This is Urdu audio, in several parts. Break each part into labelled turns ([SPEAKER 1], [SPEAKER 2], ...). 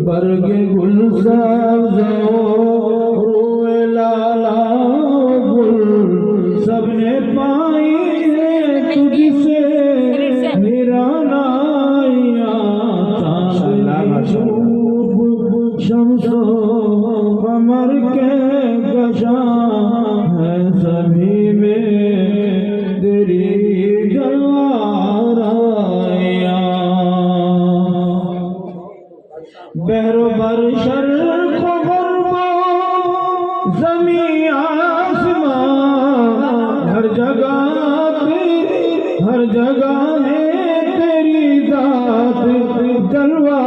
[SPEAKER 1] برگ گل روئے لالا گل سب نے پائی ہے تجھ سے نرانائیاں چاند شمس و قمر کے گشاں ہے سبھی میں تیری جلوارائیاں بحر و بر شرق و غرب و زمین آسمان ہر جگہ ہے تیری ذات جلوہ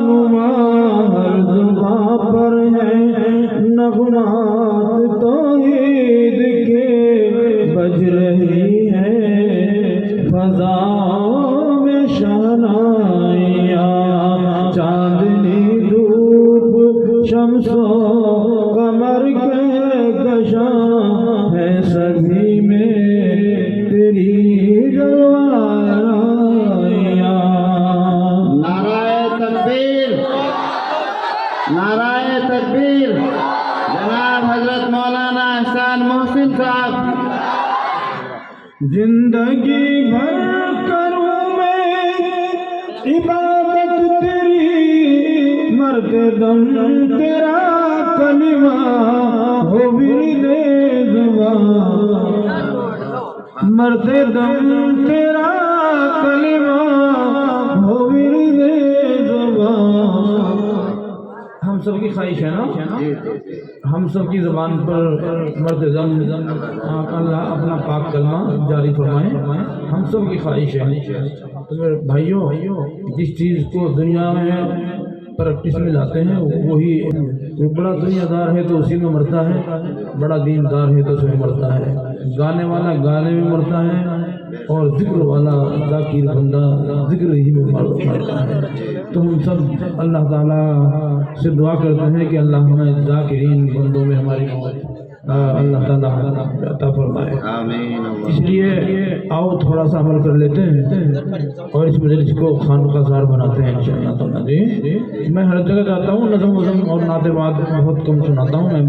[SPEAKER 1] نما ہر زباں پر ہے نغمات توحید کے بج رہی ہے فضاؤں میں شہنائیاں چاندنی دھوپ شمس و قمر کے گشاں ہے سبھی میں تیری جلوائیاں
[SPEAKER 2] نعرہ تکبیر نعرہ تکبیر جناب حضرت مولانا احسان محسن صاحب
[SPEAKER 1] زندگی بھر کروں میں عبادت تیری مرتے دم تیرا کلمہ ہو ورد زبان مرتے دم تیرا کلمہ ہو ورد زبان ہم سب کی خواہش ہے نا ہم سب کی زبان پر مرتے دم اللہ اپنا پاک کلمہ جاری فرمائے ہم سب کی خواہش ہے تو میرے بھائیوں جس چیز کو دنیا میں پریکٹس میں لاتے ہیں وہی بڑا دنیا دار ہے تو اسی میں مرتا ہے بڑا دین دار ہے تو اس میں مرتا ہے گانے والا گانے میں مرتا ہے اور ذکر والا ذاکر بندہ ذکر ہی میں مرتا ہے تو ہم سب اللہ تعالیٰ سے دعا کرتے ہیں کہ اللہ ہمیں ذاکرین بندوں میں ہماری اللہ تعالیٰ عطا فرمائے
[SPEAKER 2] آمین
[SPEAKER 1] اس لیے آؤ تھوڑا سا عمل کر لیتے ہیں اور اس مجلس کو خانقاہ سار بناتے ہیں انشاءاللہ تعالیٰ جی میں ہر جگہ جاتا ہوں نظم وظم اور نعت بات بہت کم سناتا ہوں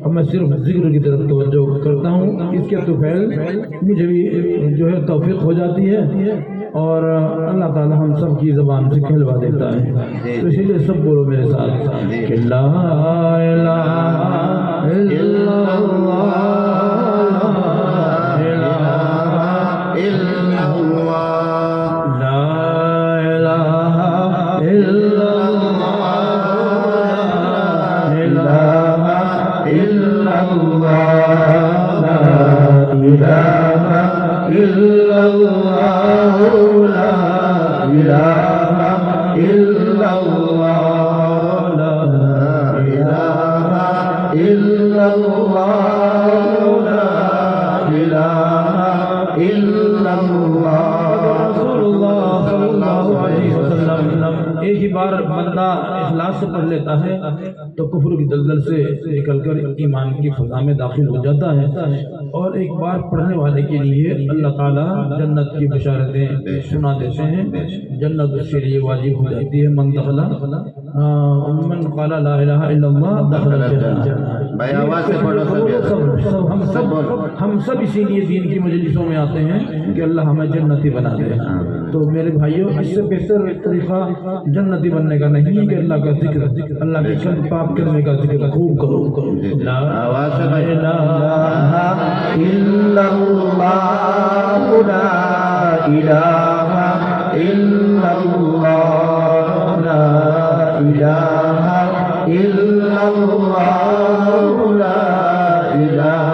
[SPEAKER 1] اب میں صرف ذکر کی طرف توجہ کرتا ہوں اس کے توفیل مجھے بھی جو ہے توفیق ہو جاتی ہے اور اللہ تعالیٰ ہم سب کی زبان سے کھلوا دیتا ہے تو اسی لیے سب بولو میرے ساتھ کہ لا الہ الا اللہ ایک ہی بار بندہ اخلاص سے پڑھ لیتا ہے تو کفر کی دلدل سے نکل کر ایمان کی فضا میں داخل ہو جاتا ہے اور ایک بار پڑھنے والے کے لیے اللہ تعالیٰ جنت کی بشارتیں سنا دیتے ہیں جنت اس کے لیے واجب ہو جاتی ہے من قال لا الہ الا اللہ دخل الجنہ
[SPEAKER 2] بھائی آواز سے پڑھو
[SPEAKER 1] ہم سب اسی لیے دین کی مجلسوں میں آتے ہیں کہ اللہ ہمیں جنتی بنا دے تو میرے بھائیوں اس سے بہتر طریقہ جنتی بننے کا نہیں ہے کہ اللہ کا ذکر اللہ کے کلم پاک کرنے کا ذکر خوب کرو لا
[SPEAKER 2] آواز سے
[SPEAKER 1] الہ الا اللہ لا الہ الا اللہ لا الہ الا اللہ لا الہ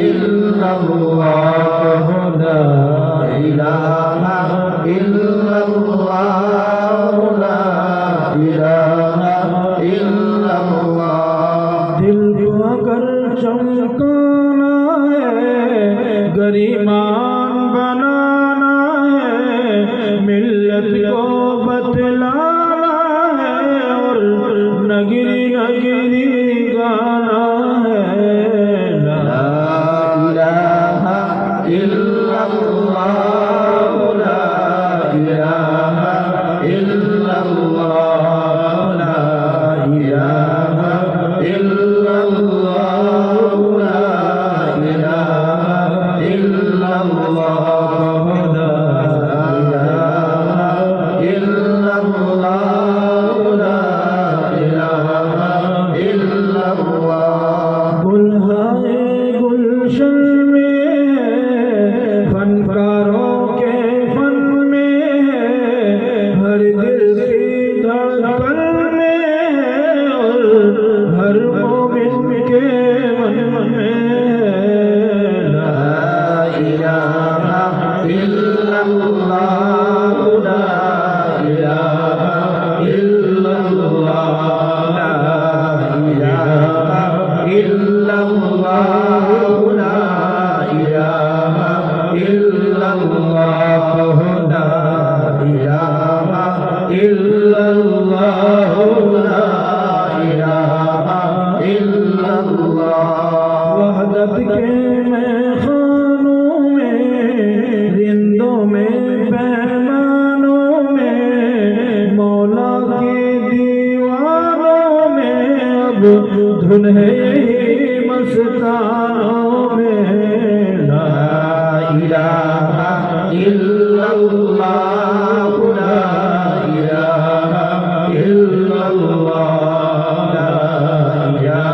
[SPEAKER 1] الا اللہ لا الہ الا اللہ لا الہ الا اللہ دل جو اگر چمکانا ہے گریمان بنانا ہے ملت کو بتلانا ہے اور نگری نگری گانا ہے لا الہ الا وحدت کے میخانوں میں رندوں میں پیمانوں میں مولا کی دیوانوں میں اب دھن ہے یہی مستانوں میں لا الہ الا اللہ لا الہ الا اللہ لا الہ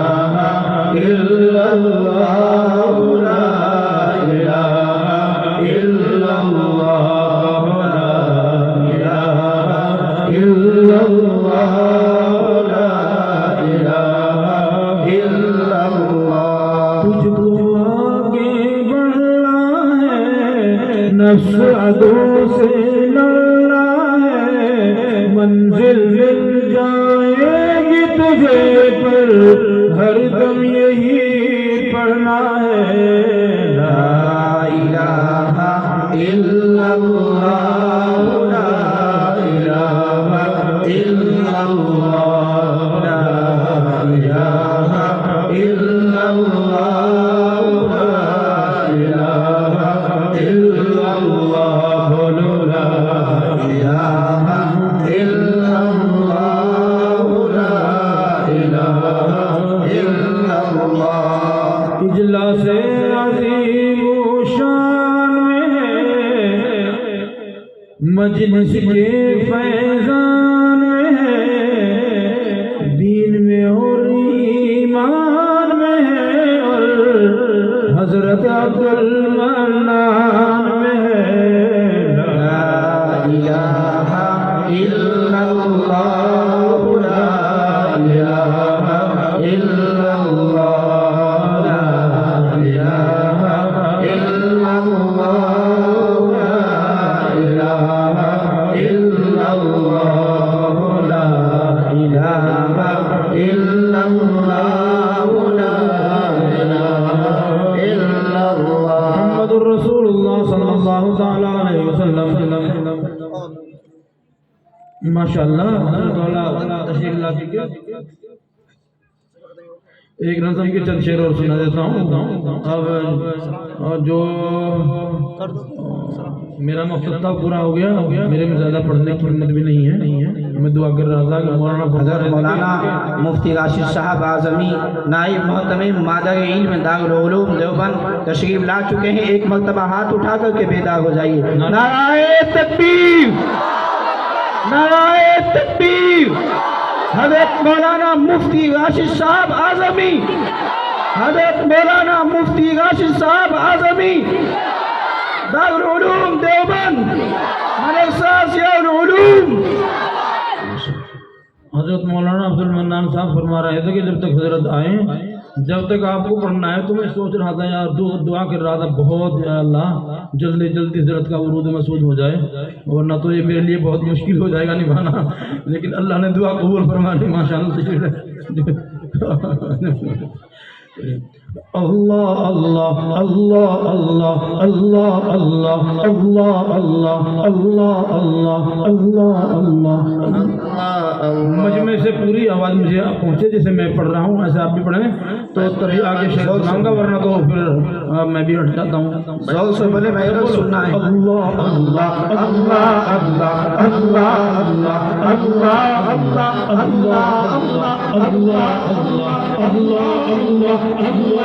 [SPEAKER 1] الا اللہ لا الہ الا اللہ لا الہ الا اللہ لا الہ الا اللہ تجھ کو آگے بڑھنا ہے نفس عدو سے لڑنا ہے منزل مل جائے گی تجھے پر ہر دم یہی پڑھنا ہے لا الہ الا اللہ لا الہ الا اللہ لا الہ الا اللہ لا الہ الا اللہ بولو لا الہ الا اللہ لا الہ الا اللہ اجلاس عظیم و شان میں ہے مجلس کے فیضان میں ہے دین میں اور ایمان میں ہے اور حضرت عبد المنان میں ہے لا الہ الا اللہ لا الہ الا اللہ لا الہ الا اللہ لا الہ الا اللہ لا الہ الا اللہ لا الہ الا اللہ محمد الرسول اللہ صلی اللہ تعالی علیہ وسلم ماشاءاللہ تشریف لاتی کے ایک نظم کے چند شعر اور سنا دیتا ہوں اب جو میرا مقصد تھا پورا ہو گیا میرے میں زیادہ پڑھنے کی ہمت بھی نہیں ہے میں دعا کر رہا تھا کہ
[SPEAKER 3] مولانا مفتی راشد صاحب اعظمی نائب محتمم مادر علم دارالعلوم دیوبند تشریف لا چکے ہیں ایک مرتبہ ہاتھ اٹھا کر کے بیدار ہو جائیے نعرہ تکبیر نعرہ تکبیر حضرت مولانا مفتی راشد صاحب اعظمی حضرت مولانا مفتی راشد صاحب اعظمی دارالعلوم دیوبند مدرسہ ضیاء العلوم
[SPEAKER 1] حضرت مولانا عبد المنان صاحب فرما رہے تھے کہ جب تک حضرت آئیں جب تک آپ کو پڑھنا ہے تو میں سوچ رہا تھا یار دعا کر رہا تھا بہت یا اللہ جلدی جلدی حضرت کا ورود مسعود ہو جائے ورنہ تو یہ میرے لیے بہت مشکل ہو جائے گا نبھانا لیکن اللہ نے دعا قبول فرما لی ماشاء اللہ اللہ اللہ اللہ اللہ اللہ اللہ اللہ اللہ اللہ اللہ اللہ مجمع سے پوری آواز مجھے پہنچے جیسے میں پڑھ رہا ہوں ایسے آپ بھی پڑھیں تو تبھی آگے شیخ سناؤں گا ورنہ تو پھر میں بھی ہٹ جاتا ہوں
[SPEAKER 3] زور سے بولے میں سننا ہے
[SPEAKER 1] اللہ اللہ اللہ اللہ اللہ اللہ اللہ اللہ اللہ اللہ اللہ اللہ اللہ اللہ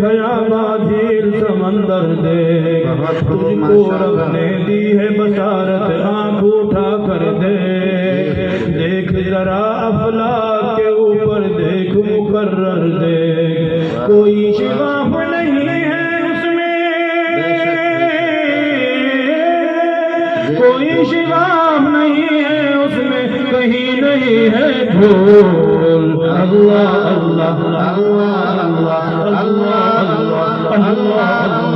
[SPEAKER 1] خیابہ جھیل سمندر دیکھ تجھ کو رب نے دی ہے بصارت آنکھ اٹھا کر دیکھ دیکھ ذرا افلاک کے اوپر دیکھ مقرر دیکھ کوئی شگاف نہیں ہے اس میں کوئی شگاف نہیں ہے اس میں کہیں نہیں ہے دھول اللہ اللہ اللہ اللہ اللہ اللہ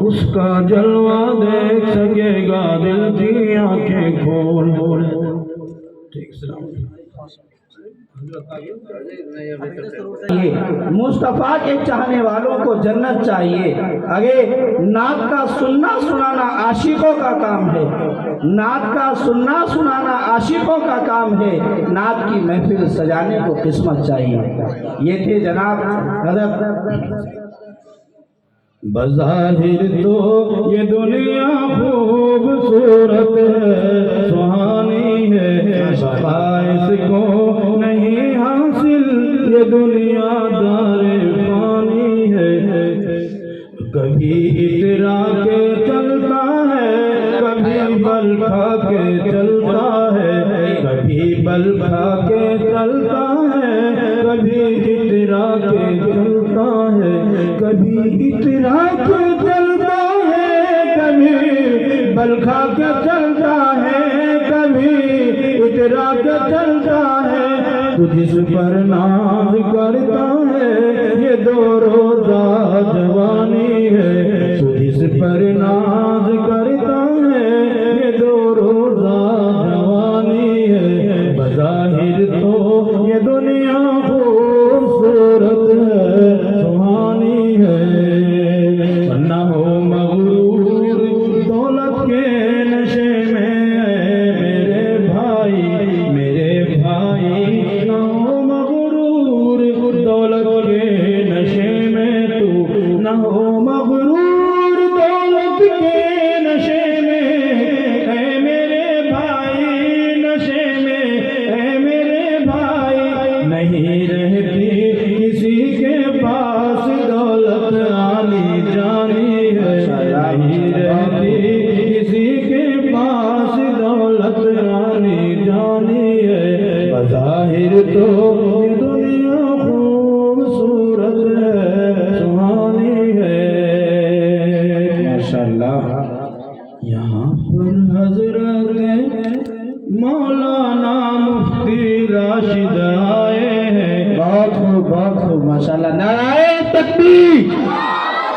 [SPEAKER 1] اس کا جلوہ دیکھ سکے گا دل کی آنکھیں کھول
[SPEAKER 3] مصطفیٰ کے چاہنے والوں کو جنت چاہیے. اگر نعت کا سننا سنانا عاشقوں کا کام ہے, نعت کا سننا سنانا عاشقوں کا کام ہے, نعت کی محفل سجانے کو قسمت چاہیے. یہ تھے جناب حضرت.
[SPEAKER 1] بظاہر تو یہ دنیا خوبصورت ہے, سہانی ہے, خواہش کو نہیں حاصل یہ دنیا دار فانی ہے. کبھی اترا کے چلتا ہے, کبھی بل کھا کے چلتا ہے, کبھی بل کھا کے چلتا ہے, کبھی اترا کے چلتا ہے, کبھی اترا کے چلتا ہے, کبھی بل کھا کے چلتا ہے, کبھی اترا کے چلتا ہے. تو جس پر ناز کرتا ہے یہ دو روزہ جوانی ہے, تو جس پر ناز کرتا ہے یہ دو روزہ جوانی ہے. بظاہر تو یہ دنیا خوبصورت ہے, سہانی ہے, نہ ہو مغرور دولت کے نشے میں میرے بھائی, میرے بھائی, نہ ہو مغرور دولت کے نشے میں تو, نہ ہو مغرور دولت کے نشے میں, اے میرے بھائی نشے میں, اے میرے بھائی. نہیں رہتی کسی کے پاس دولت آنی جانی ہے, نہیں رہتی کسی کے پاس دولت آنی جانی ہے. بظاہر تو یہ دنیا خوبصورت ہے, سہانی ہے. ماشاءاللہ. یہاں پر حضرت مولانا مفتی راشد آئے ہیں.
[SPEAKER 3] بہت خوب بہت خوب ماشاءاللہ. نعرہ تکبیر.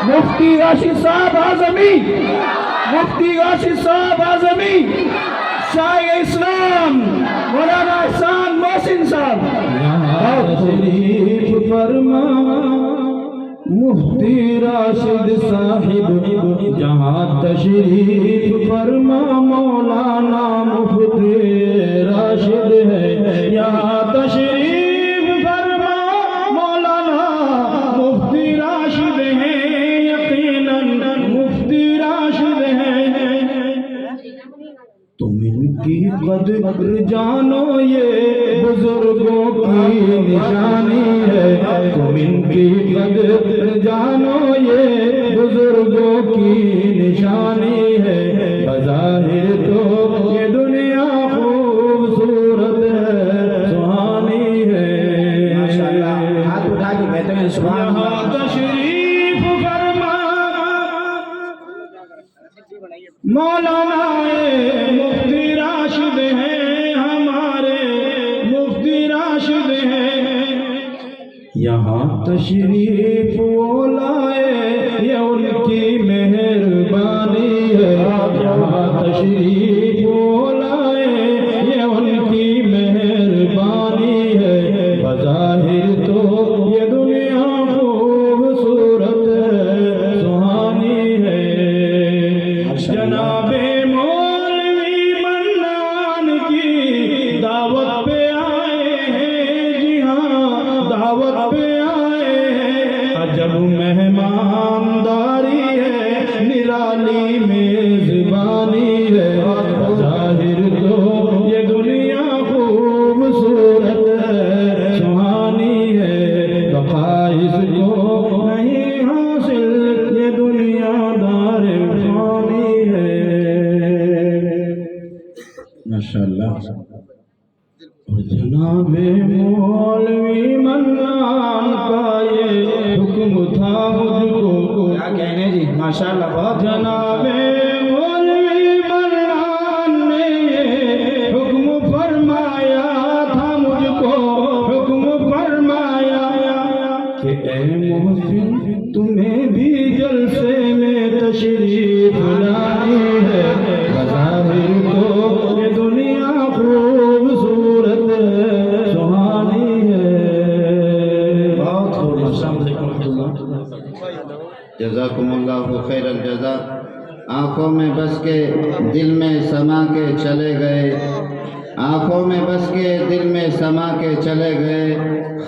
[SPEAKER 3] مفتی راشد صاحب اعظمی, مفتی راشد صاحب اعظمی, شاہ اسلام مولانا احسان محسن صاحب.
[SPEAKER 1] یہاں تشریف فرما مفتی راشد صاحب, جہاں تشریف فرما مولانا مفتی راشد ہے. یہاں تشریف فرما مولانا مفتی راشد ہے, یقیناً مفتی راشد ہے. تم ان کی قدر جانو یہ بزرگوں کی نشانی ہے, تم ان کی قدر جانو یہ بزرگوں کی نشانی ہے. بظاہر تو یہ دنیا خوبصورت ہے, سہانی ہے.
[SPEAKER 3] ماشاءاللہ. ہاتھ اٹھا کے کہتے ہیں سبحان اللہ.
[SPEAKER 1] یہاں تشریف فرما مولانا مفتی راشد ہیں, ہمارے مفتی راشد ہیں. یہاں تشریف وہ لائے یہ ان کی مہربانی ہے, یہاں تشریف وہ لائے یہ ان کی مہربانی ہے. بظاہر تو یہ دنیا خوبصورت ہے,
[SPEAKER 2] ماشاءاللہ
[SPEAKER 1] جناب مولوی منان کا یہ حکم تھا مجھ کو،
[SPEAKER 3] کیا کہنے جی، ماشاءاللہ بہت
[SPEAKER 1] جناب مولوی منان نے یہ حکم فرمایا تھا مجھ کو، حکم فرمایا کہ اے محسن تمہیں بھی جلسے میں تشریف لانی ہے، بظاہر تو یہ دنیا خوبصورت ہے، سہانی ہے۔ بہت خوب، السلام علیکم ورحمۃ اللہ۔
[SPEAKER 2] جزاکم اللہ خیر الجزا۔ آنکھوں میں بس کے دل میں سما کے چلے گئے، آنکھوں میں بس کے دل میں سما کے چلے گئے،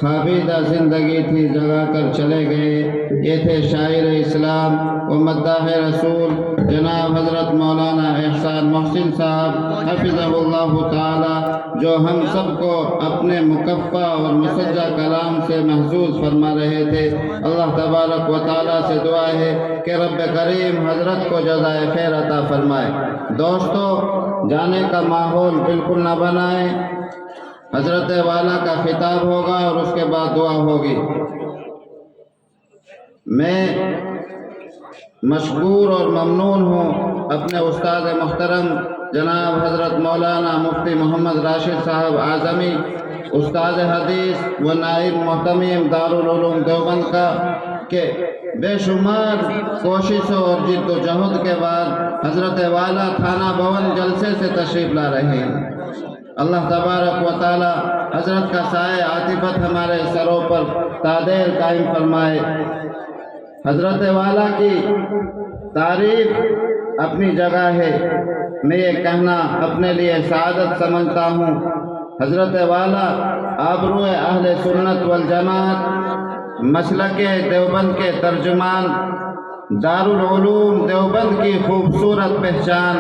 [SPEAKER 2] خوابیدہ زندگی تھی جگا کر چلے گئے۔ یہ تھے شاعر اسلام و مداح رسول جناب حضرت مولانا احسان محسن صاحب حفظہ اللہ تعالی، جو ہم سب کو اپنے مکفّہ اور مسجع کلام سے محظوظ فرما رہے تھے۔ اللہ تبارک و تعالی سے دعا ہے کہ رب کریم حضرت کو جزائے خیر عطا فرمائے۔ دوستو، جانے کا ماحول بالکل نہ بنائیں، حضرت والا کا خطاب ہوگا اور اس کے بعد دعا ہوگی۔ میں مشکور اور ممنون ہوں اپنے استاد محترم جناب حضرت مولانا مفتی محمد راشد صاحب اعظمی، استاد حدیث و نائب محتمیم دارالعلوم دیوبند کا، کہ بے شمار کوششوں اور جد و جہد کے بعد حضرت والا تھانہ بھون جلسے سے تشریف لا رہے ہیں۔ اللہ تبارک و تعالی حضرت کا سایہ عاطفت ہمارے سروں پر تادیر قائم فرمائے۔ حضرت والا کی تعریف اپنی جگہ ہے، میں یہ کہنا اپنے لیے سعادت سمجھتا ہوں۔ حضرت والا آبرو اہل سنت والجماعت، مسلک دیوبند کے ترجمان، دارالعلوم دیوبند کی خوبصورت پہچان،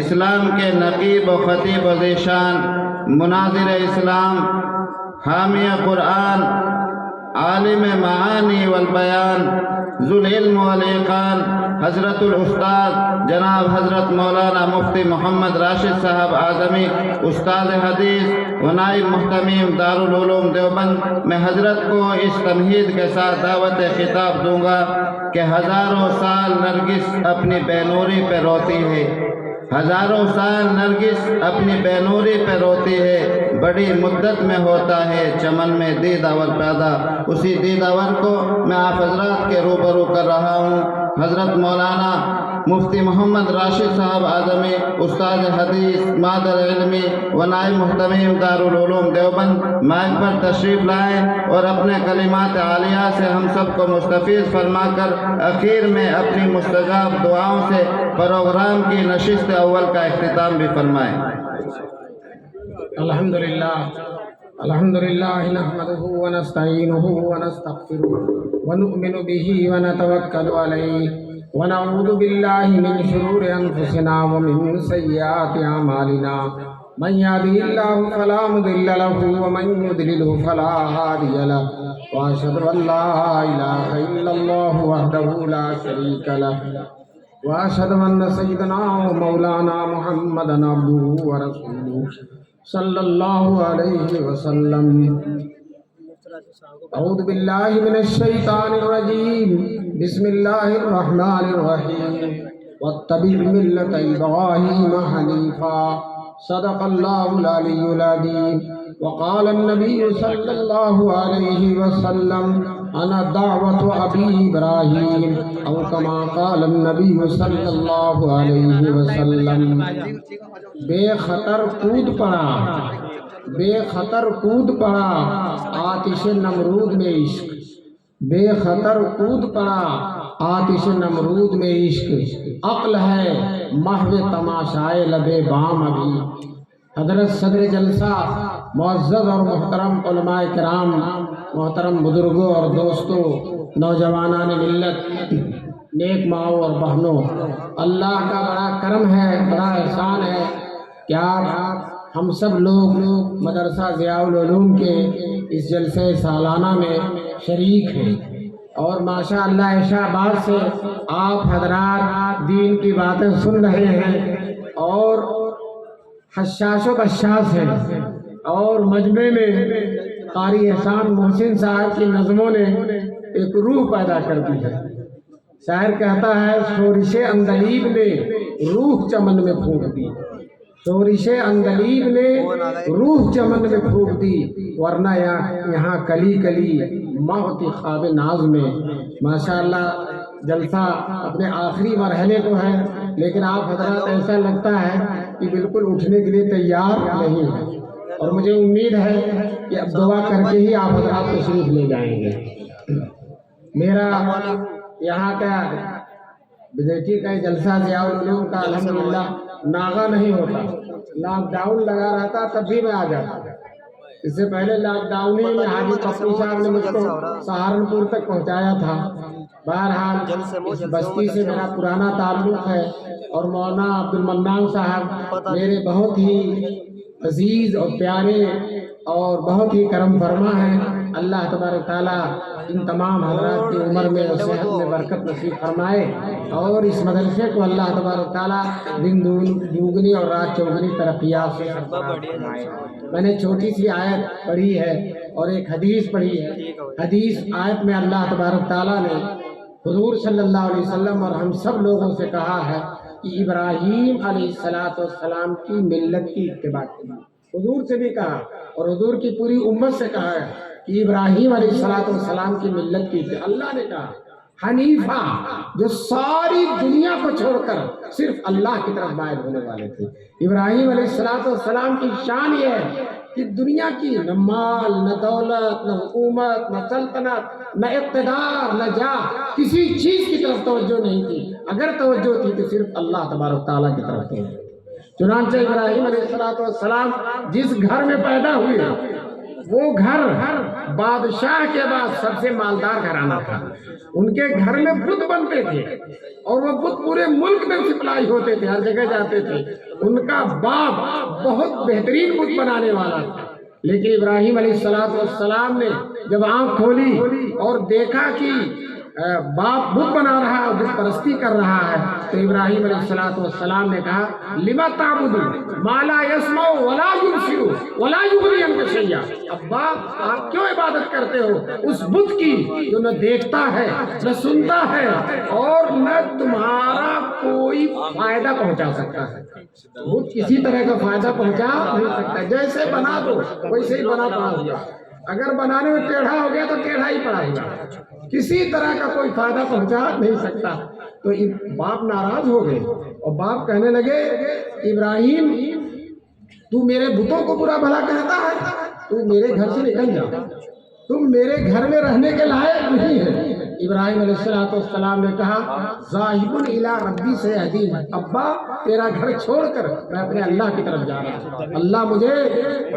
[SPEAKER 2] اسلام کے نقیب و خطیب و ذیشان، مناظر اسلام، حامی قرآن، عالم معانی والبیان، ذو العلم والایقان، حضرت الاستاد جناب حضرت مولانا مفتی محمد راشد صاحب اعظمی، استاد حدیث و نائب محتمیم دارالعلوم دیوبند، میں حضرت کو اس تمہید کے ساتھ دعوت خطاب دوں گا کہ ہزاروں سال نرگس اپنی بے نوری پہ روتی ہے، ہزاروں سال نرگس اپنی بے نوری پہ روتی ہے، بڑی مدت میں ہوتا ہے چمن میں دیداور پیدا۔ اسی دیداور کو میں آپ حضرات کے روبرو کر رہا ہوں۔ حضرت مولانا مفتی محمد راشد صاحب اعظمی، استاد حدیث، مادر علمی و نائب محتمیم دارالعلوم دیوبند، مائک پر تشریف لائیں اور اپنے کلمات عالیہ سے ہم سب کو مستفیض فرما کر اخیر میں اپنی مستجاب دعاؤں سے پروگرام کی نشست اول کا اختتام بھی فرمائیں۔
[SPEAKER 4] الحمدللہ نحمده ونستعینه ونستغفره ونؤمن به ونتوکل علیہ ونعوذ باللہ من شرور انفسنا ومن سیئات اعمالنا، من يهده الله فلا مضل له ومن يضلل فلا هادي له، واشهد ان لا اله الا الله وحده لا شريك له، واشهد ان سيدنا ومولانا محمدا عبده ورسوله صلی اللہ علیہ وسلم۔ اعوذ باللہ من الشیطان الرجیم، بسم اللہ الرحمن الرحیم، واتبع ملت ابراہیم حنیفا، صدق اللہ العلی العظیم۔ وقال النبی صلی اللہ علیہ وسلم، انا دعوت ابی ابراہیم، او کما قال النبی صلی اللہ علیہ وسلم۔ بے خطر کود پڑا، بے خطر کود پڑا آتش نمرود میں عشق، بے خطر کود پڑا آتش نمرود میں عشق، عقل ہے محو تماشائے لبے بام ابھی۔ حضرت صدر جلسہ، معزز اور محترم علماء کرام، محترم بزرگوں اور دوستوں، نوجوانان ملت، نیک ماؤں اور بہنوں، اللہ کا بڑا کرم ہے، بڑا احسان ہے کہ آپ ہم سب لوگ مدرسہ ضیاء العلوم کے اس جلسے سالانہ میں شریک ہیں، اور ماشاءاللہ عشاء بعد سے آپ حضرات دین کی باتیں سن رہے ہیں، اور حشاش و بشاش ہیں، اور مجمع میں قاری احسان محسن صاحب کی نظموں نے ایک روح پیدا کر دی ہے۔ شاعر کہتا ہے شورش اندلیب نے روح چمن میں پھونک دی، شورش اندلیب نے روح چمن میں پھونک دی، ورنہ یہاں کلی کلی ماں ہوتی خواب ناز میں۔ ماشاءاللہ جلسہ اپنے آخری مرحلے کو ہے، لیکن آپ حضرات ایسا لگتا ہے کہ بالکل اٹھنے کے لیے تیار نہیں ہے، اور مجھے امید ہے کہ اب دعا کر کے ہی آپ حضرات تشریف لے جائیں گے۔ میرا یہاں کا بجیٹی کا جلسہ ضیاء العلوم کا الحمدللہ ناغہ نہیں ہوتا، لاک ڈاؤن لگا رہتا تب بھی میں آ جاتا۔ اس سے پہلے لاک ڈاؤن ہی میں حاجی پپو صاحب نے مجھ کو سہارنپور تک پہنچایا تھا۔ بہرحال اس بستی سے میرا پرانا تعلق ہے، اور مولانا عبد المنان صاحب میرے بہت ہی عزیز اور پیارے اور بہت ہی کرم فرما ہیں۔ اللہ تبارک تعالیٰ ان تمام حضرات کی عمر میں اور صحت میں برکت نصیب فرمائے، اور اس مدرسے کو اللہ تبارک تعالیٰ دن دوگنی اور رات چوگنی ترقیات سے فرمائے۔ میں نے چھوٹی سی آیت پڑھی ہے اور ایک حدیث پڑھی ہے۔ حدیث آیت میں اللہ تبارک تعالیٰ نے حضور صلی اللہ علیہ وسلم اور ہم سب لوگوں سے کہا ہے کہ ابراہیم علیہ السلام کی ملت کی اتباع کی۔ حضور سے بھی کہا اور حضور کی پوری امت سے کہا ہے کہ ابراہیم علیہ السلام کی ملت کی اتباع۔ اللہ نے کہا حنیفہ، جو ساری دنیا کو چھوڑ کر صرف اللہ کی طرف مائل ہونے والے تھے۔ ابراہیم علیہ السلام کی شان یہ ہے کہ دنیا کی نہ مال، نہ دولت، نہ حکومت، نہ سلطنت، نہ اقتدار، نہ جاہ، کسی چیز کی طرف توجہ نہیں تھی۔ اگر توجہ تھی تو صرف اللہ تبارک تعالیٰ کی طرف تھی۔ چنانچہ ابراہیم علیہ السلام جس گھر میں پیدا ہوئے وہ گھر بادشاہ کے بعد سب سے مالدار گھرانہ تھا۔ ان کے گھر میں بت بنتے تھے، اور وہ بت پورے ملک میں سپلائی ہوتے تھے، ہر جگہ جاتے تھے۔ ان کا باپ بہت بہترین بت بنانے والا تھا، لیکن ابراہیم علیہ السلام نے جب آنکھ کھولی اور دیکھا کہ باپ بت بنا رہا ہے، بت پرستی کر رہا ہے، تو ابراہیم علیہ السلام نے کہا لما تعبدون ما لا يسمع ولا يبصر ولا يغني عنك شيئا۔ ابا آپ کیوں عبادت کرتے ہو اس بت کی جو نہ دیکھتا ہے، نہ سنتا ہے، اور نہ تمہارا کوئی فائدہ پہنچا سکتا ہے۔ بت کسی طرح کا فائدہ پہنچا نہیں سکتا، جیسے بنا دو ویسے ہی بنا پڑا ہوگا، اگر بنانے میں ٹیڑھا ہو گیا تو ٹیڑھا ہی پڑا ہوگا، کسی طرح کا کوئی فائدہ پہنچا نہیں سکتا۔ تو باپ ناراض ہو گئے اور باپ کہنے لگے ابراہیم تو میرے بتوں کو برا بھلا کہتا ہے، تو میرے گھر سے نکل جا، تم میرے گھر میں رہنے کے لائق نہیں ہے۔ ابراہیم علیہ السلام نے کہا ذاہب الی ربی سیہدین، ابا تیرا گھر چھوڑ کر میں اپنے اللہ کی طرف جا رہا ہوں، اللہ مجھے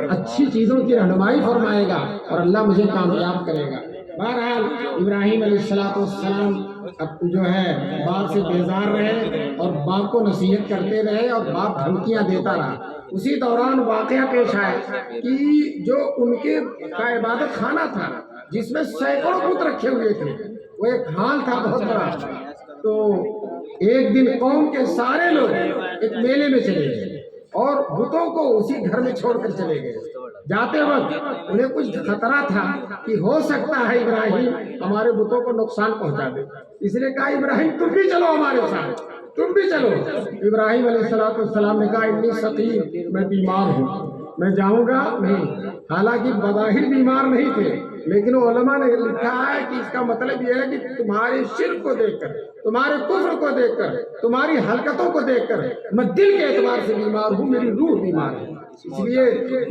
[SPEAKER 4] اچھی چیزوں کی رہنمائی فرمائے گا اور اللہ مجھے کامیاب کرے گا۔ بہرحال ابراہیم علیہ السلام اب جو ہے باپ سے بیزار رہے اور باپ کو نصیحت کرتے رہے، اور باپ دھمکیاں دیتا رہا۔ اسی دوران واقعہ پیش آیا کہ جو ان کے کا عبادت خانہ تھا جس میں سینکڑوں بت رکھے ہوئے تھے، وہ ایک ہال تھا بہت بڑا۔ تو ایک دن قوم کے سارے لوگ ایک میلے میں چلے گئے اور بتوں کو اسی گھر میں چھوڑ کر چلے گئے۔ جاتے وقت انہیں کچھ خطرہ تھا کہ ہو سکتا ہے ابراہیم ہمارے بتوں کو نقصان پہنچا دے، اس لیے کہا ابراہیم تم بھی چلو ہمارے ساتھ، تم بھی چلو۔ ابراہیم علیہ السلام نے کہا انی سقیم، میں بیمار ہوں، میں جاؤں گا نہیں۔ حالانکہ بظاہر بیمار نہیں تھے، لیکن علماء نے لکھا ہے کہ اس کا مطلب یہ ہے کہ تمہارے شرک کو دیکھ کر، تمہارے کفر کو دیکھ کر، تمہاری حرکتوں کو دیکھ کر میں دل کے اعتبار سے بیمار ہوں، میری روح بیمار ہے، اس لیے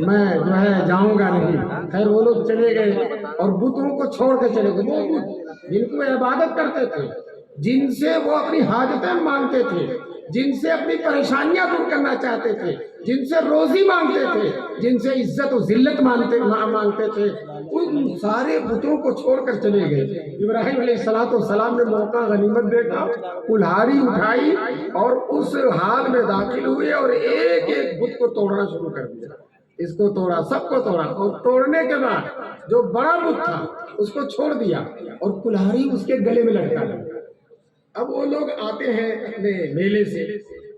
[SPEAKER 4] میں جو ہے جاؤں گا نہیں۔ خیر وہ لوگ چلے گئے اور بتوں کو چھوڑ کے چلے گئے۔ وہ بت جن کو عبادت کرتے تھے، جن سے وہ اپنی حاجتیں مانگتے تھے، جن سے اپنی پریشانیاں دور کرنا چاہتے تھے، جن سے روزی مانگتے تھے، جن سے عزت و ذلت مانگتے تھے، ان سارے بتوں کو چھوڑ کر چلے گئے۔ ابراہیم علیہ السلام نے موقع غنیمت دیکھا، کلہاڑی اٹھائی اور اس حال میں داخل ہوئے اور ایک ایک بت کو توڑنا شروع کر دیا۔ اس کو توڑا، سب کو توڑا، اور توڑنے کے بعد جو بڑا بت تھا اس کو چھوڑ دیا اور کلہاڑی اس کے گلے میں لٹکا دیا۔ اب وہ لوگ آتے ہیں اپنے میلے سے،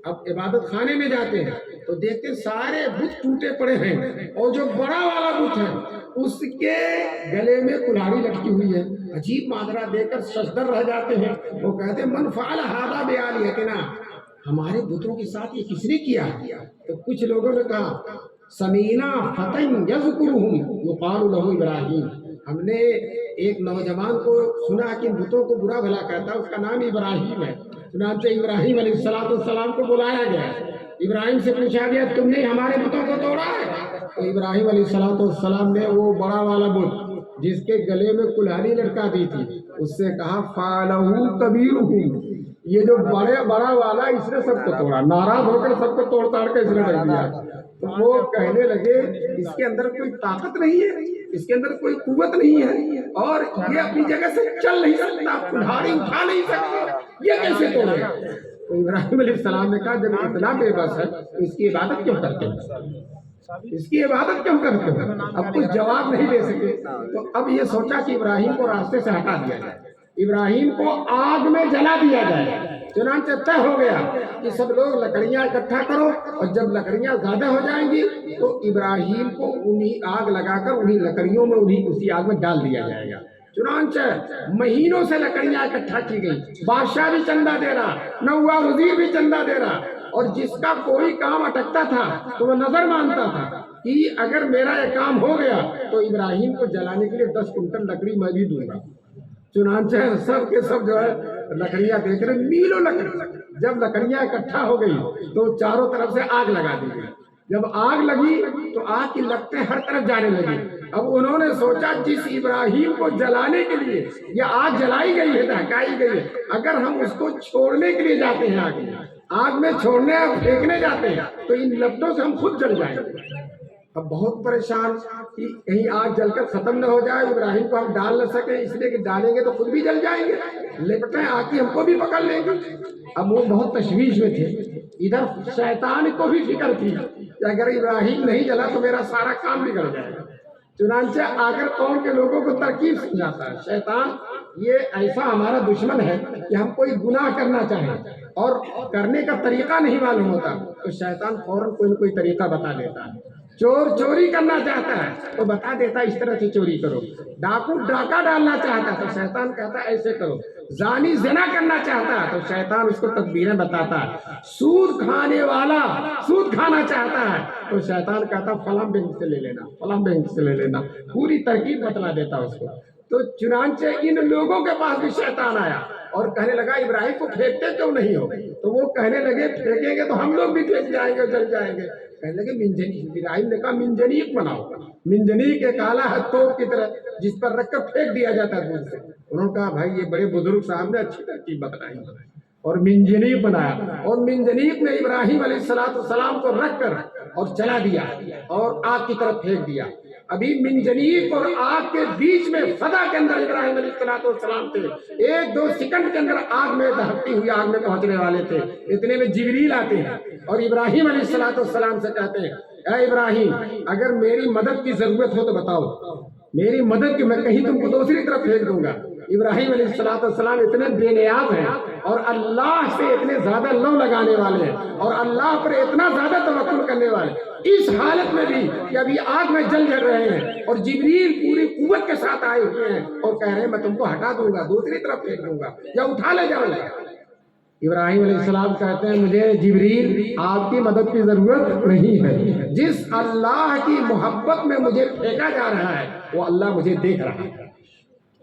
[SPEAKER 4] اب عبادت خانے میں جاتے ہیں تو دیکھتے ہیں سارے بت ٹوٹے پڑے ہیں، اور جو بڑا والا بت ہے اس کے گلے میں کلہاڑی لٹکی ہوئی ہے۔ عجیب ماجرا دیکھ کر ششدر رہ جاتے ہیں، وہ کہتے ہیں من فعل ھذا بآلہتنا، ہمارے بتوں کے ساتھ یہ کس نے کیا؟ تو کچھ لوگوں نے کہا سمینا فتن یذکرہم یقال لہ ابراہیم، ہم نے ایک نوجوان کو سنا کہ بتوں کو برا بھلا کہتا ہے، اس کا نام ابراہیم ہے۔ چنانچہ ابراہیم علیہ السلام کو بلایا گیا، ابراہیم سے پوچھا گیا تم نے ہمارے بتوں کو توڑا ہے؟ تو ابراہیم علیہ السلام نے وہ بڑا والا بت جس کے گلے میں کلہاڑی لٹکا دی تھی اس سے کہا فعلہ کبیرہم، یہ جو بڑا والا اس نے سب کو توڑا، ناراض ہو کر سب کو توڑ تاڑ کے اس نے رکھ دیا۔ تو وہ کہنے لگے اس کے اندر کوئی طاقت نہیں ہے، اس کے اندر کوئی قوت نہیں ہے، اور یہ اپنی جگہ سے چل نہیں سکتا، کلہاڑی اٹھا نہیں سکتا، یہ کیسے توڑے؟ تو ابراہیم علیہ السلام نے کہا جب اتنا بے بس ہے تو اس کی عبادت کیوں کرتے ہیں؟ اس کی عبادت کیوں کرتے ہیں؟ اب کچھ جواب نہیں دے سکے، تو اب یہ سوچا کہ ابراہیم کو راستے سے ہٹا دیا جائے، ابراہیم کو آگ میں جلا دیا جائے۔ چنانچہ طے ہو گیا کہ سب لوگ لکڑیاں اکٹھا کرو، اور جب لکڑیاں زیادہ ہو جائیں گی تو ابراہیم کو انہیں آگ لگا کر انہیں لکڑیوں میں اسی آگ میں ڈال دیا جائے گا۔ چنانچہ مہینوں سے لکڑیاں اکٹھا کی گئی، بادشاہ بھی چندہ دے رہا، نواب وزیر بھی چندہ دے رہا، اور جس کا کوئی کام اٹکتا تھا تو وہ نظر مانتا تھا کہ اگر میرا یہ کام ہو گیا تو ابراہیم کو جلانے کے لیے 10 کنٹل لکڑی میں بھی دوں گا۔ چنانچہ سب کے سب جو ہے لکڑیاں دیکھ رہے، میلوں لکڑی، جب لکڑیاں اکٹھا ہو گئی تو چاروں طرف سے آگ لگا دی گئی۔ جب آگ لگی تو آگ کی لپٹیں ہر طرف جانے لگی۔ اب انہوں نے سوچا جس ابراہیم کو جلانے کے لیے یہ آگ جلائی گئی ہے، دہکائی گئی ہے، اگر ہم اس کو چھوڑنے کے لیے جاتے ہیں آگ میں چھوڑنے اور پھینکنے جاتے ہیں تو ان لپٹوں سے ہم خود جل جائیں گے۔ اب بہت پریشان کہ کہیں آگ جل کر ختم نہ ہو جائے، ابراہیم کو ہم ڈال نہ سکیں، اس لیے کہ ڈالیں گے تو خود بھی جل جائیں گے، لپٹیں آگ کی ہم کو بھی پکڑ لیں گے۔ اب وہ بہت تشویش میں تھے، ادھر شیطان کو بھی فکر تھی کہ اگر ابراہیم نہیں جلا تو میرا سارا کام بگڑ جائے گا۔ چنانچہ آ کر قوم کے لوگوں کو ترکیب سمجھاتا ہے، شیطان یہ ایسا ہمارا دشمن ہے کہ ہم کوئی گناہ کرنا چاہیں اور کرنے کا طریقہ نہیں معلوم ہوتا تو شیطان فوراً کوئی نہ کوئی طریقہ بتا دیتا ہے۔ چور چوری کرنا چاہتا ہے تو بتا دیتا ہے اس طرح سے چوری کرو، ڈاکو ڈاکہ ڈالنا چاہتا ہے تو شیطان کہتا ہے ایسے کرو، زانی زنا کرنا چاہتا ہے تو شیطان اس کو تدبیریں بتاتا ہے، سود کھانے والا سود کھانا چاہتا ہے تو شیطان کہتا ہے فلاں بینک سے لے لینا، فلاں بینک سے لے لینا، پوری ترکیب بتلا دیتا اس کو۔ تو چنانچہ ان لوگوں کے پاس بھی شیطان آیا اور کہنے لگا ابراہیم کو پھینکتے کیوں نہیں ہو؟ تو وہ کہنے لگے پھینکیں گے تو ہم لوگ بھی پھینک جائیں گے، جل جائیں گے۔ کہنے لگے منجنیق، ابراہیم نے کہا منجنیق بناؤ، منجنیق ایک آلہ ہے توپ کی طرح جس پر رکھ کر پھینک دیا جاتا ہے دور سے۔ انہوں نے کہا بھائی یہ بڑے بزرگ صاحب نے اچھی ترکیب بتلائی، اور منجنیق بنایا، اور منجنیق میں ابراہیم علیہ السلام کو رکھ کر اور چلا دیا اور آگ کی طرف پھینک دیا۔ ابھی منجنیق اور آگ کے بیچ میں فضا کے اندر ابراہیم علیہ السلام تھے، 1-2 سیکنڈ کے اندر آگ میں دہکتی ہوئی آگ میں پہنچنے والے تھے۔ اتنے میں جبریل آتے ہیں اور ابراہیم علیہ السلام سے کہتے ہیں اے ابراہیم اگر میری مدد کی ضرورت ہو تو بتاؤ، میری مدد کی، میں کہیں تم کو دوسری طرف پھینک دوں گا۔ ابراہیم علیہ السلام اتنے بے نیاز ہیں اور اللہ سے اتنے زیادہ لو لگانے والے ہیں اور اللہ پر اتنا زیادہ توکل کرنے والے، اس حالت میں بھی کہ ابھی آگ میں جل رہے ہیں اور جبریل پوری قوت کے ساتھ آئے ہوئے ہیں اور کہہ رہے ہیں میں تم کو ہٹا دوں گا، دوسری طرف پھینک دوں گا یا اٹھا لے جاؤں گا۔ ابراہیم علیہ السلام کہتے ہیں مجھے جبریل آپ کی مدد کی ضرورت نہیں ہے، جس اللہ کی محبت میں مجھے پھینکا جا رہا ہے وہ اللہ مجھے دیکھ رہا ہے،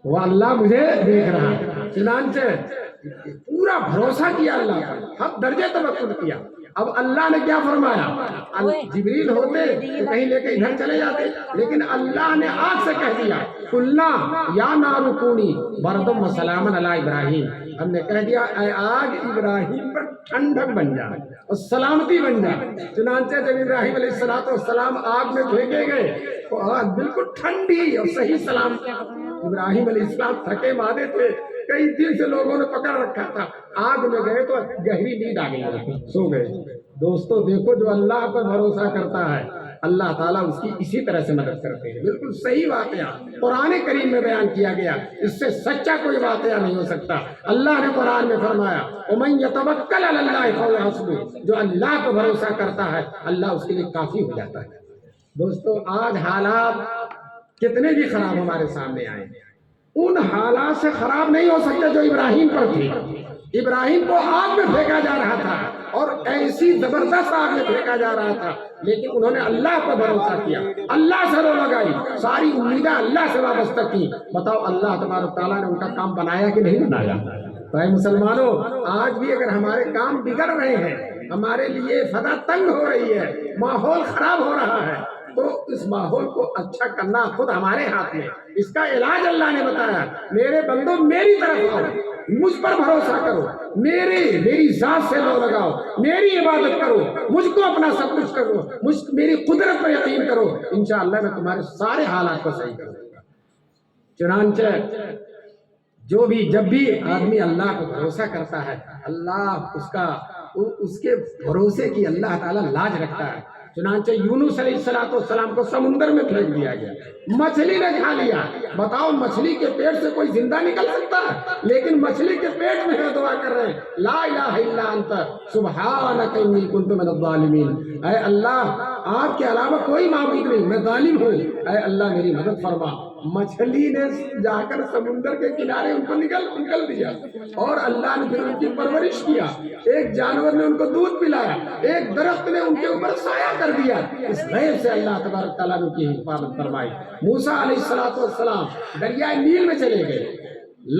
[SPEAKER 4] وہ اللہ مجھے دیکھ رہا ہے۔ چنانچہ پورا بھروسہ کیا اللہ پر، حد درجے توکل کیا۔ اب اللہ نے کیا فرمایا، جبریل ہوتے تو کہیں لے کے ادھر چلے جاتے، لیکن اللہ نے آگ سے کہہ دیا قلنا یا نار کونی بردم و سلاما علی ابراہیم، ہم نے کہہ دیا اے آگ ابراہیم پر ٹھنڈک بن جا اور سلامتی بن جا۔ چنانچہ جب ابراہیم علیہ السلام آگ میں پھینکے گئے تو آگ بالکل ٹھنڈی اور صحیح سلامتی۔ ابراہیم علیہ السلام تھکے مادے تھے، کئی دن سے لوگوں نے پکڑ رکھا تھا، آگ میں گئے تو گہری نیند آ گئی، سو گئے۔ دوستو دیکھو جو اللہ پر بھروسہ کرتا ہے اللہ تعالیٰ اس کی اسی طرح سے مدد کرتے ہیں. بالکل صحیح واقعہ قرآن کریم میں بیان کیا گیا، اس سے سچا کوئی واقعہ نہیں ہو سکتا. اللہ نے قرآن میں فرمایا وَمَن يَتَوَكَّلْ عَلَى اللَّهِ فَهُوَ حَسْبُهُ، جو اللہ پر بھروسہ کرتا ہے اللہ اس کے لیے کافی ہو جاتا ہے. دوستو آج حالات کتنے بھی خراب ہمارے سامنے آئے، ان حالات سے خراب نہیں ہو سکتے جو ابراہیم پر تھی. ابراہیم کو آگ میں پھینکا جا رہا تھا اور ایسی زبردست آگ میں پھینکا جا رہا تھا، لیکن انہوں نے اللہ پر بھروسہ کیا، اللہ سے رو لگائی، ساری امیدیں اللہ سے وابستہ کی. بتاؤ اللہ تبارک تعالیٰ نے ان کا کام بنایا کہ نہیں بنایا؟ بھائی مسلمانوں، آج بھی اگر ہمارے کام بگڑ رہے ہیں، ہمارے لیے فضا تنگ ہو رہی ہے، ماحول خراب ہو رہا ہے، تو اس ماحول کو اچھا کرنا خود ہمارے ہاتھ میں. اس کا علاج اللہ نے بتایا، میرے بندو میری طرف آؤ، مجھ پر بھروسہ کرو، میری ذات سے لو لگاؤ، میری عبادت کرو، مجھ کو اپنا سب کچھ کرو، میری قدرت پر یقین کرو، انشاءاللہ میں تمہارے سارے حالات کو صحیح کروں گا. چنانچہ جب بھی آدمی اللہ کو بھروسہ کرتا ہے، اللہ اس کے بھروسے کی اللہ تعالیٰ لاج رکھتا ہے. چنانچہ یونس علیہ السلام کو سمندر میں پھینک دیا گیا، مچھلی نے کھا لیا. بتاؤ مچھلی کے پیٹ سے کوئی زندہ نکل سکتا ہے؟ لیکن مچھلی کے پیٹ میں دعا کر رہے ہیں لا الہ الا انت سبحانک انی کنت من الظالمین. اے اللہ آپ کے علاوہ کوئی معبود نہیں، میں ظالم ہوں، اے اللہ میری مدد فرما. مچھلی نے جا کر سمندر کے کنارے ان کو نکل دیا اور اللہ نے پھر ان کی پرورش کیا. ایک جانور نے ان کو دودھ پلایا، ایک درخت نے ان کے اوپر سایہ کر دیا. اس غیب سے اللہ تبارک تعالیٰ نے ان کی حفاظت فرمائی. موسیٰ علیہ السلام دریائے نیل میں چلے گئے،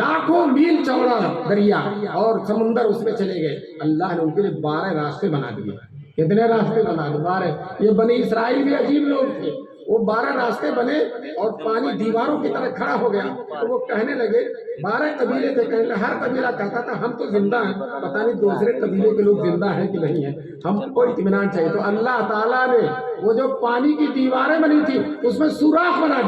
[SPEAKER 4] لاکھوں میل چوڑا دریا اور سمندر اس میں چلے گئے. اللہ نے ان کے لیے 12 راستے بنا دیے. کتنے راستے بنا دیے؟ 12. یہ بنی اسرائیل بھی عجیب لوگ تھے. وہ 12 راستے بنے اور پانی دیواروں کی طرح کھڑا ہو گیا. تو وہ کہنے لگے، 12 قبیلے تھے، ہر قبیلہ کہتا تھا ہم تو زندہ ہیں، پتہ نہیں دوسرے قبیلے کے لوگ زندہ ہیں کہ نہیں ہیں، ہم کو اطمینان چاہیے. تو اللہ تعالیٰ نے وہ جو پانی کی دیواریں بنی تھی اس میں سوراخ بنا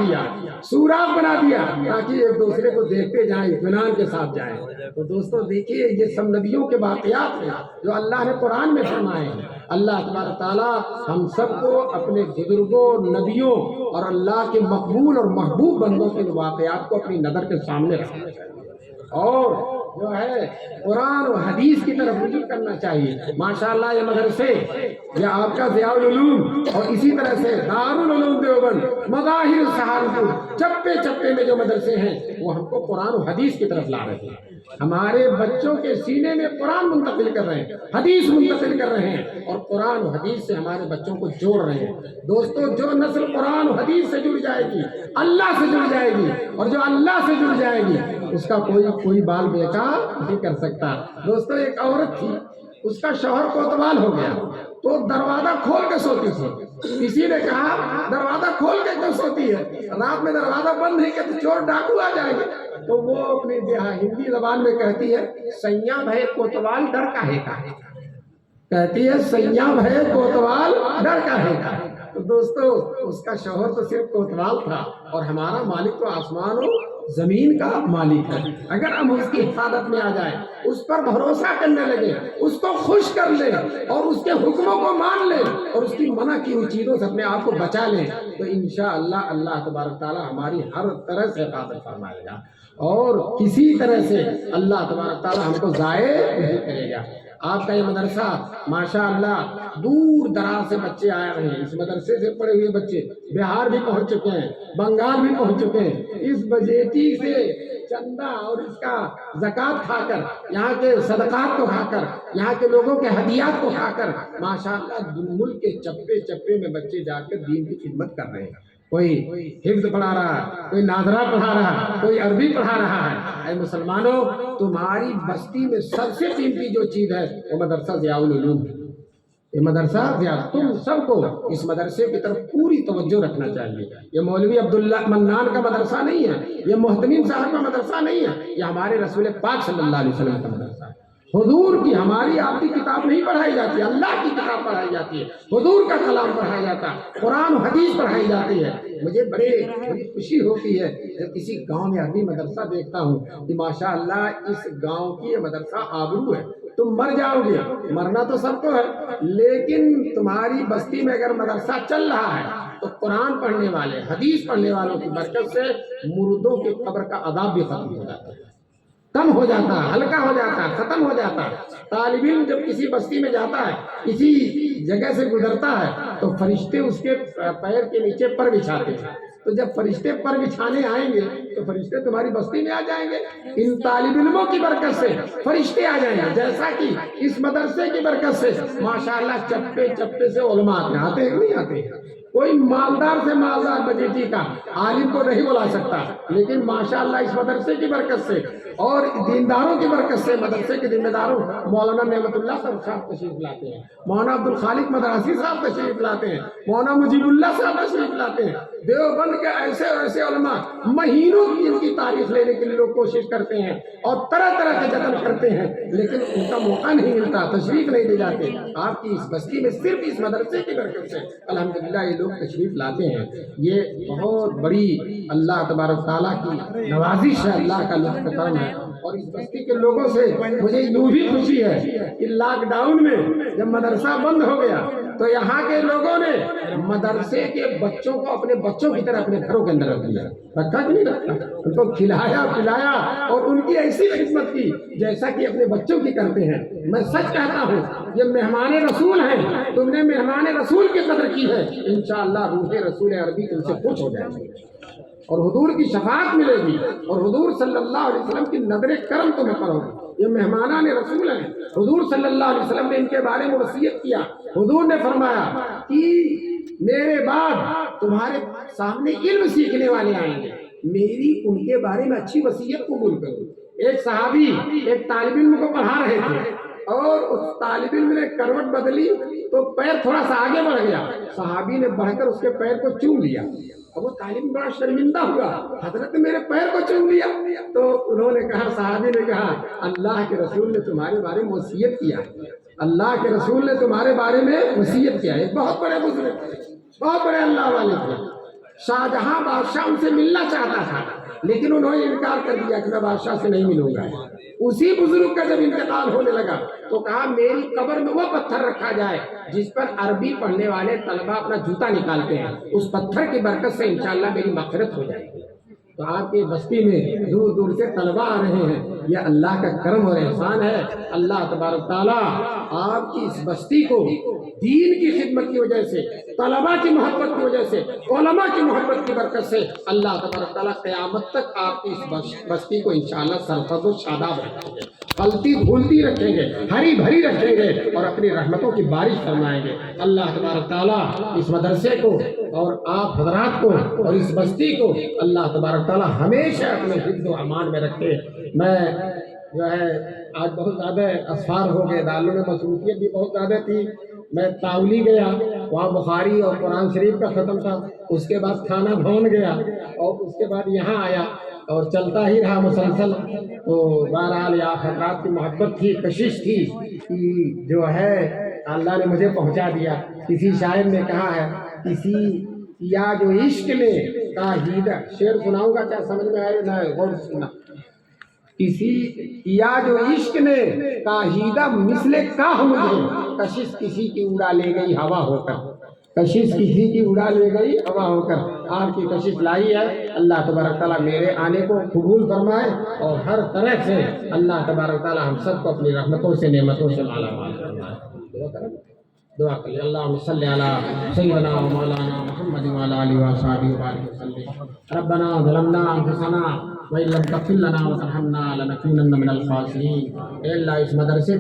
[SPEAKER 4] دیا تاکہ ایک دوسرے کو دیکھتے جائیں، اطمینان کے ساتھ جائیں. تو دوستو دیکھیے یہ سب نبیوں کے واقعات ہیں جو اللہ نے قرآن میں فرمائے ہیں. اللہ تبارک تعالیٰ ہم سب کو اپنے بزرگوں، نبیوں اور اللہ کے مقبول اور محبوب بندوں کے واقعات کو اپنی نظر کے سامنے رکھنا چاہیے اور جو ہے قرآن و حدیث کی طرف رجوع کرنا چاہیے. ماشاءاللہ یہ مدرسے، یہ آپ کا ضیاء العلوم اور اسی طرح سے دارالعلوم دیوبند، مظاہر سہارنپور، چپے میں جو مدرسے ہیں وہ ہم کو قرآن و حدیث کی طرف لا رہے ہیں. ہمارے بچوں کے سینے میں قرآن منتقل کر رہے ہیں، حدیث منتقل کر رہے ہیں اور قرآن و حدیث سے ہمارے بچوں کو جوڑ رہے ہیں. دوستو جو نسل قرآن و حدیث سے جڑ جائے گی اللہ سے جڑ جائے گی، اور جو اللہ سے جڑ جائے گی اس کا کوئی بال بیٹا نہیں کر سکتا. دوستو ایک عورت تھی، اس کا شوہر کوتوال ہو گیا تو دروازہ کھول کے سوتی تھی. کسی نے کہا دروازہ کھول کے کیوں سوتی ہے؟ رات میں دروازہ بند نہیں کہ چور ڈاکو آ جائیں گے. تو وہ اپنی ہندی زبان میں کہتی ہے سیاں بھائی کوتوال ڈر کاہے کا، کہتی ہے سیاں بھائی کوتوال ڈر کاہے کا. تو دوستو اس کا شوہر تو صرف کوتوال تھا اور ہمارا مالک تو آسمان و زمین کا مالک ہے. اگر ہم اس کی حفاظت میں آ جائیں، اس پر بھروسہ کرنے لگے، اس کو خوش کر لیں اور اس کے حکموں کو مان لیں اور اس کی منع کی ہوئی چیزوں سے اپنے آپ کو بچا لیں تو انشاءاللہ اللہ تبارک تعالیٰ ہماری ہر طرح سے حفاظت فرمائے گا اور کسی طرح سے اللہ تبارک تعالیٰ ہم کو ضائع نہیں کرے گا. آپ کا یہ مدرسہ ماشاءاللہ دور دراز سے بچے آئے ہیں. اس مدرسے سے پڑھے ہوئے بچے بہار بھی پہنچ چکے ہیں، بنگال بھی پہنچ چکے ہیں. اس بجیٹی سے چندہ اور اس کا زکوٰۃ کھا کر، یہاں کے صدقات کو کھا کر، یہاں کے لوگوں کے ہدیات کو کھا کر ماشاءاللہ ملک کے چپے میں بچے جا کر دین کی خدمت کر رہے ہیں. کوئی حفظ پڑھا رہا ہے، کوئی ناظرہ پڑھا رہا ہے، کوئی عربی پڑھا رہا ہے. اے مسلمانوں، تمہاری بستی میں سب سے قیمتی جو چیز ہے وہ مدرسہ ضیاء العلوم ہے. یہ مدرسہ تم سب کو اس مدرسے کی طرف پوری توجہ رکھنا چاہیے. یہ مولوی عبداللہ منان کا مدرسہ نہیں ہے، یہ محتمین صاحب کا مدرسہ نہیں ہے، یہ ہمارے رسول پاک صلی اللہ علیہ وسلم کا مدرسہ ہے. حضور کی ہماری آپ کی کتاب نہیں پڑھائی جاتی، اللہ کی کتاب پڑھائی جاتی ہے، حضور کا کلام پڑھایا جاتا ہے، قرآن و حدیث پڑھائی جاتی ہے۔ مجھے بڑی خوشی ہوتی ہے جب کسی گاؤں میں عربی مدرسہ دیکھتا ہوں کہ ماشاء اللہ اس گاؤں کی یہ مدرسہ آبرو ہے۔ تم مر جاؤ گے، مرنا تو سب کو ہے، لیکن تمہاری بستی میں اگر مدرسہ چل رہا ہے تو قرآن پڑھنے والے، حدیث پڑھنے والوں کی برکت سے مردوں کے قبر کا عذاب بھی ختم ہو جاتا ہے، کم ہو جاتا ہے، ہلکا ہو جاتا ہے، ختم ہو جاتا ہے۔ طالب علم جب کسی بستی میں جاتا ہے، کسی جگہ سے گزرتا ہے تو فرشتے اس کے پیر کے نیچے پر بچھاتے ہیں، تو جب فرشتے پر بچھانے آئیں گے تو فرشتے تمہاری بستی میں آ جائیں گے۔ ان طالب علموں کی برکت سے فرشتے آ جائیں گے، جیسا کہ اس مدرسے کی برکت سے ماشاءاللہ چپے چپے سے علماء آتے ہیں، نہیں آتے ہیں۔ کوئی مالدار سے مالدار بجیٹی کا عالم کو نہیں بلا سکتا، لیکن ماشاءاللہ اس مدرسے کی برکت سے اور دینداروں کی برکت سے مدرسے کے ذمہ داروں مولانا نعمت اللہ صاحب تشریف لاتے ہیں، مولانا عبد الخالق مدراسی صاحب تشریف لاتے ہیں، مولانا مجیب اللہ صاحب تشریف لاتے ہیں۔ دیوبند کے ایسے ایسے علماء مہینوں کی ان کی تاریخ لینے کے لیے لوگ کوشش کرتے ہیں اور طرح طرح کے جتن کرتے ہیں، لیکن ان کا موقع نہیں ملتا، تشریف نہیں دے جاتے۔ آپ کی اس بستی میں صرف اس مدرسے کی برکت سے الحمدللہ یہ لوگ تشریف لاتے ہیں۔ یہ بہت بڑی اللہ تبارک تعالیٰ کی نوازش ہے، اللہ کا لطف کرم ہے۔ اور اس بستی کے لوگوں سے مجھے یوں بھی خوشی ہے کہ لاک ڈاؤن میں جب مدرسہ بند ہو گیا تو یہاں کے لوگوں نے مدرسے کے بچوں کو اپنے بچوں کی طرح اپنے گھروں کے اندر رکھ لیا، رکھا کہ نہیں رکھا، ان کو کھلایا پلایا اور ان کی ایسی خدمت کی جیسا کہ اپنے بچوں کی کرتے ہیں۔ میں سچ کہتا ہوں یہ مہمان رسول ہیں، تم نے مہمان رسول کی قدر کی ہے، انشاءاللہ روح رسول عربی تم سے خوش ہو جائے گی اور حضور کی شفاعت ملے گی اور حضور صلی اللہ علیہ وسلم کی نظر کرم تمہیں پڑو گی۔ یہ مہمانان رسول ہیں، حضور صلی اللہ علیہ وسلم نے ان کے بارے میں وصیت کیا۔ حضور نے فرمایا کہ میرے بعد تمہارے سامنے علم سیکھنے والے آئیں گے، میری ان کے بارے میں اچھی وصیت قبول کرو۔ ایک صحابی ایک طالب علم کو پڑھا رہے تھے اور اس طالب علم نے کروٹ بدلی تو پیر تھوڑا سا آگے بڑھ گیا، صحابی نے بڑھ کر اس کے پیر کو چوم لیا۔ اب وہ طالب بڑا شرمندہ ہوا، حضرت میرے پیر کو چوم لیا۔ تو انہوں نے کہا، صحابی نے کہا اللہ کے رسول نے تمہارے بارے میں وصیت کیا، اللہ کے رسول نے تمہارے بارے میں وصیت کیا۔ ایک بہت بڑے بزرگ تھے، بہت بڑے اللہ والے تھے، شاہجہاں بادشاہ ان سے ملنا چاہتا تھا لیکن انہوں نے انکار کر دیا کہ میں بادشاہ سے نہیں ملوں گا۔ اسی بزرگ کا جب انتقال ہونے لگا تو کہا میری قبر میں وہ پتھر رکھا جائے جس پر عربی پڑھنے والے طلبہ اپنا جوتا نکالتے ہیں، اس پتھر کی برکت سے انشاءاللہ میری مغفرت ہو جائے گی۔ تو آپ کی بستی میں دور دور سے طلبہ آ رہے ہیں، یہ اللہ کا کرم اور احسان ہے۔ اللہ تبارک تعالیٰ آپ کی اس بستی کو دین کی خدمت کی وجہ سے، طلبہ کی محبت کی وجہ سے، علماء کی محبت کی برکت سے اللہ تبارک تعالیٰ قیامت تک آپ کی اس بستی کو انشاءاللہ سرفراز و شاداب رکھیں گے، پھلتی پھولتی رکھیں گے، ہری بھری رکھیں گے اور اپنی رحمتوں کی بارش فرمائیں گے۔ اللہ تبارک تعالیٰ اس مدرسے کو اور آپ حضرات کو اور اس بستی کو اللہ تبارک تعالیٰ ہمیشہ اپنے حفظ و امان میں رکھے۔ میں جو ہے آج بہت زیادہ اسفار ہو گئے، دارالعلوم میں مصروفیت بھی بہت زیادہ تھی۔ میں تاولی گیا، وہاں بخاری اور قرآن شریف کا ختم تھا، اس کے بعد کھانا بھون گیا اور اس کے بعد یہاں آیا اور چلتا ہی رہا مسلسل۔ تو بہرحال آپ حضرات کی محبت تھی، کشش تھی کہ جو ہے اللہ نے مجھے پہنچا دیا۔ کسی شاعر نے کہا ہے کسی یا جو عشق نے کاہیدہ، شعر سناؤں گا کیا سمجھ میں آئے نہ غور سے سننا۔ کسی یا جو عشق نے کاہیدہ مثل کاہ مجھے، کشش کسی کی اڑا لے گئی ہوا ہو کر، کشش کسی کی اڑا لے گئی ہوا ہو کر۔ آپ کی کشش لائی ہے، اللہ تبارک تعالیٰ میرے آنے کو قبول فرمائے اور ہر طرح سے اللہ تبارک تعالیٰ ہم سب کو اپنی رحمتوں سے نعمتوں سے مالا مال فرمائے۔ دعا کریے اللہم صلی علی سیدنا و مولانا محمد وعلی آلہ وصحبہ وسلم۔ ربنا ظلمنا انفسنا وإن لم تغفر لنا وترحمنا لنكونن من الخاسرین۔ اے اللہ اس مدرسے